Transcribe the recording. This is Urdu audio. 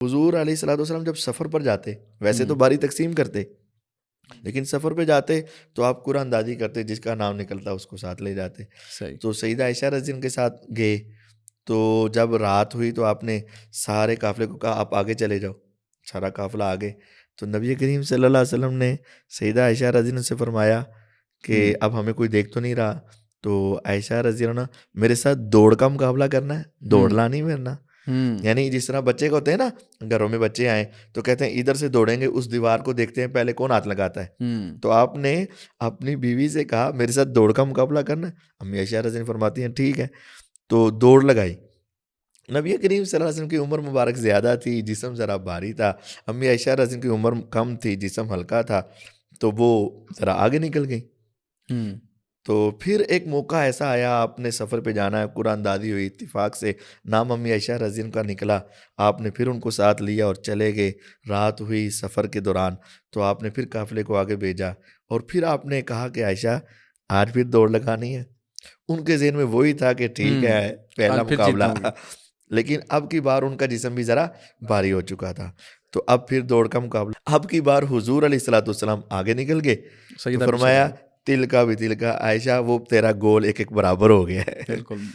حضور علیہ الصلوۃ والسلام جب سفر پر جاتے، ویسے تو باری تقسیم کرتے، لیکن سفر پہ جاتے تو آپ قرآن دادی کرتے، جس کا نام نکلتا اس کو ساتھ لے جاتے. صحیح. تو سیدہ عائشہ رضی اللہ کے ساتھ گئے، تو جب رات ہوئی تو آپ نے سارے قافلے کو کہا آپ آگے چلے جاؤ، سارا قافلہ آگے. تو نبی کریم صلی اللہ علیہ وسلم نے سیدہ عائشہ رضی اللہ سے فرمایا کہ اب ہمیں کوئی دیکھ تو نہیں رہا. تو عائشہ رضی اللہ میرے ساتھ دوڑ کا مقابلہ کرنا ہے، دوڑنا نہیں مرنا. یعنی جس طرح بچے کو ہوتے ہیں نا، گھروں میں بچے آئیں تو کہتے ہیں ادھر سے دوڑیں گے، اس دیوار کو دیکھتے ہیں پہلے کون ہاتھ لگاتا ہے. تو آپ نے اپنی بیوی سے کہا میرے ساتھ دوڑ کا مقابلہ کرنا ہے. امی عائشہ رضی اللہ فرماتی ہیں ٹھیک ہے. تو دوڑ لگائی. نبی کریم صلی اللہ علیہ وسلم کی عمر مبارک زیادہ تھی، جسم ذرا بھاری تھا. امی عائشہ رضی اللہ کی عمر کم تھی، جسم ہلکا تھا، تو وہ ذرا آگے نکل گئی. تو پھر ایک موقع ایسا آیا، آپ نے سفر پہ جانا ہے، قرآن دادی ہوئی، اتفاق سے نام امی عائشہ رضی اللہ کا نکلا. آپ نے پھر ان کو ساتھ لیا اور چلے گئے. رات ہوئی سفر کے دوران، تو آپ نے پھر قافلے کو آگے بھیجا، اور پھر آپ نے کہا کہ عائشہ آج پھر دوڑ لگانی ہے. ان کے ذہن میں وہی تھا کہ ٹھیک ہے پہلا مقابلہ، لیکن اب کی بار ان کا جسم بھی ذرا بھاری ہو چکا تھا. تو اب پھر دوڑ کا مقابلہ، اب کی بار حضور علیہ الصلوۃ والسلام آگے نکل گئے. تو فرمایا تل کا بھی تل کا، عائشہ وہ تیرا گول ایک ایک برابر ہو گیا ہے. بالکل